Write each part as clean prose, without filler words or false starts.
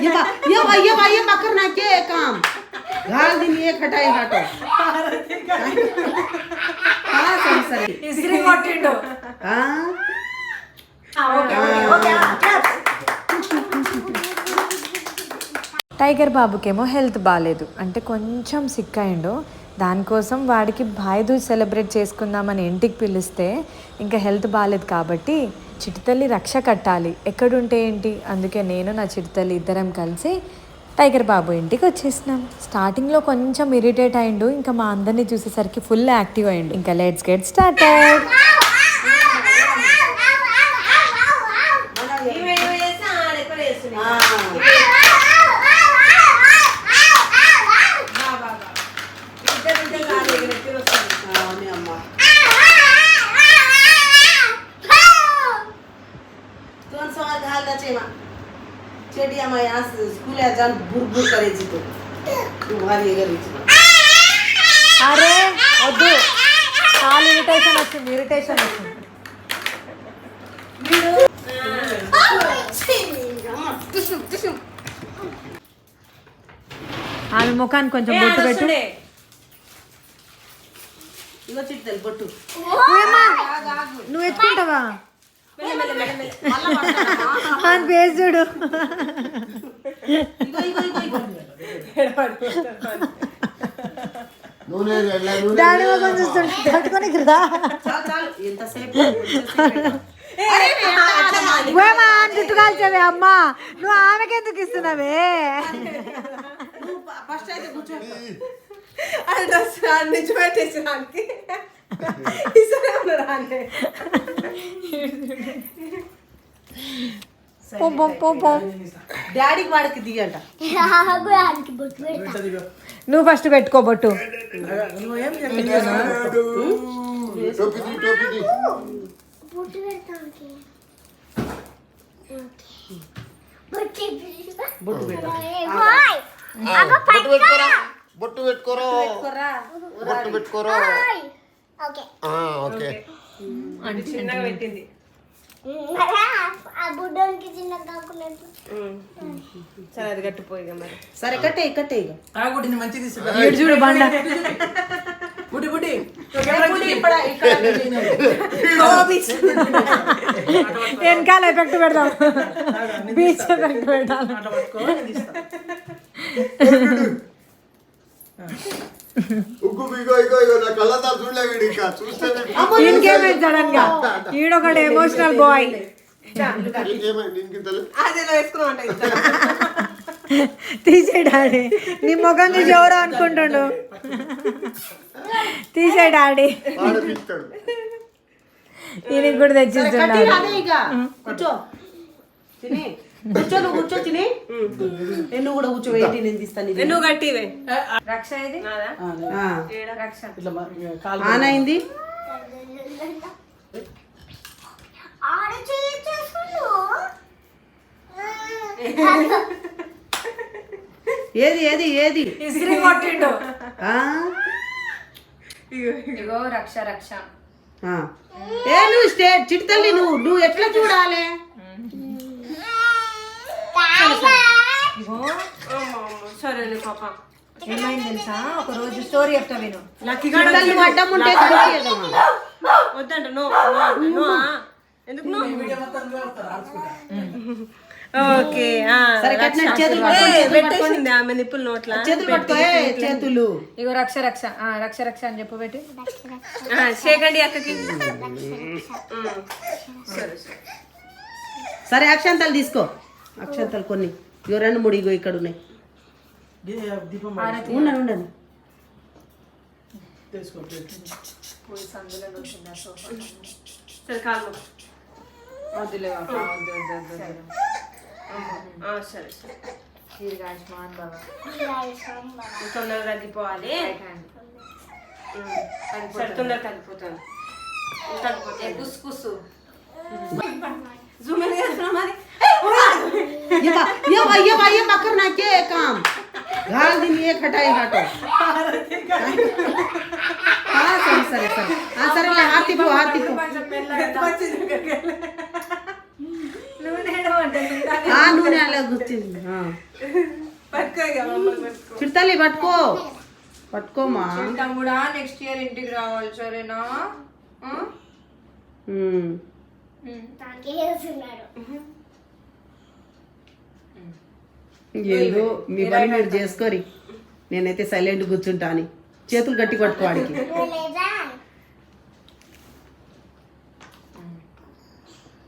ये मकर ना के काम घाल दिन ये खटाई हटो हां सही इस्त्री కొట్టిండు ఓకే టైగర్ బాబుకేమో హెల్త్ బాగాలేదు, అంటే కొంచెం సిక్ అయిండు. దానికోసం వాడికి భాయ్ దూజ్ సెలబ్రేట్ చేసుకుందామని ఇంటికి పిలిస్తే ఇంకా హెల్త్ బాగాలేదు కాబట్టి చిటితల్లి రక్ష కట్టాలి, ఎక్కడుంటే ఏంటి. అందుకే నేను నా చిటితల్లి ఇద్దరం కలిసి టైగర్ బాబు ఇంటికి వచ్చేసినాం. స్టార్టింగ్లో కొంచెం ఇరిటేట్ అయిండు, ఇంకా మా అందరినీ చూసేసరికి ఫుల్ యాక్టివ్ అయిండు. ఇంకా లెట్స్ గెట్ స్టార్టెడ్. అరే వద్దు, చాలా ఇరిటేషన్ వచ్చింది. ఆమె ముఖాన్ని కొంచెం బొట్టు పెట్టు. బొట్టు నువ్వు ఎత్తుకుంటావా అని పేరు చూడు. డాడీ కొంచెం చూస్తుంటే తట్టుకొని కదా జుట్టు కాల్చావే అమ్మా, నువ్వు ఆమెకి ఎందుకు ఇస్తున్నావే? నుంచి పెట్టేసినానికి డాడీకి వాడికి దిగంట. నువ్వు ఫస్ట్ పెట్టుకో బొట్టు. బొట్టు పెట్టుకోరా. ఓకే అంటే చిన్నగా పెట్టింది. సరే అది కట్టిపోయిగా మరి. సరే కట్టే చూడు బండ వెనకాల ఎఫెక్ట్ పెడదాం, బీచ్ ఎఫెక్ట్ పెడదాం. ఇంకేమైంది సడన్ గా ఈడొకడు ఎమోషనల్ బాయ్. తీసేడాడి నీ ముఖం చూసి ఎవరో అనుకుంటుండు. తీసేడాడి ఈయనకి కూడా తెచ్చిస్తున్నాడు. కూర్చో తిని నువ్వు కూడా కూర్చో. నేను తీస్తాను. నువ్వు కట్టివే. రక్ష ఇది ఆన్ అయింది. ఏది ఇస్త్రీ కొట్టిండు. ఇగో రక్ష నువ్వు చిటితల్లి నువ్వు ఎట్లా చూడాలి? సరేలే పాప. ఏమైంది తెలుసా, ఒక రోజు స్టోరీ చెప్తా విను. అడ్డం ఉంటే వద్దంట ఎందుకు ఓకే. పెట్టేసింది ఆమె నిప్పులు నోట్ల. చేతులు ఇగో రక్ష అని చెప్పు పెట్టి షేకండి అక్కకి. సరే అక్షంతలు తీసుకో. అక్షంతలు కొన్ని 2-3 ఇగో ఇక్కడ ఉన్నాయి. ఉండండి. సరే కాలు సరే తొందరగా తగ్గిపోవాలి. తొందరగా తగ్గిపోతాను. కుసు జూమ్ చేస్తున్నా మరి. ये मकर ना के काम घाल दिन ये खटाई हटो हां सही हां सर हाथी पो నువ్వు ఆ నూనె అలా గుర్తింది చిడతల్లి పట్టుకో పట్టుకోమా. తమ్ముడా నెక్స్ట్ ఇయర్ ఇంటికి రావాలి సరేనా? ఏదో మీ పని మీరు చేసుకోరి, నేనైతే సైలెంట్ కూర్చుంటా అని. చేతులు గట్టి పట్టుకోవాడికి.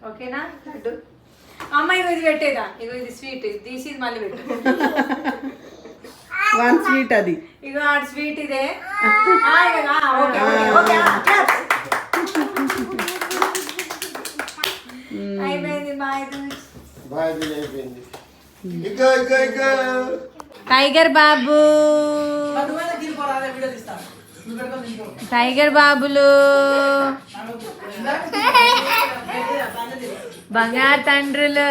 ఓకేనా? అమ్మ ఇగో ఇది పెట్టేదా, ఇగో ఇది స్వీట్ తీసి మళ్ళీ పెట్టు. వన్ స్వీట్ అది. ఇగో ఆ స్వీట్ ఇదే. అయిపోయింది. టైగర్ బాబు, టైగర్ బాబులు, బంగారు తండ్రులు,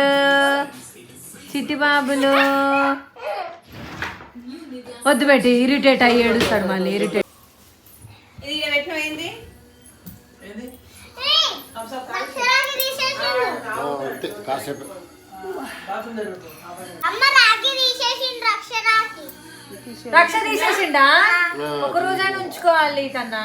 చిట్టి బాబులు. వద్దు పెట్టి ఇరిటేట్ అయ్యి ఏడుస్తాడు మళ్ళీ. ఇరిటేట్ ఇది పెట్టినైంది రక్ష తీసేసిండా? ఒక రోజైనా ఉంచుకోవాలి కన్నా.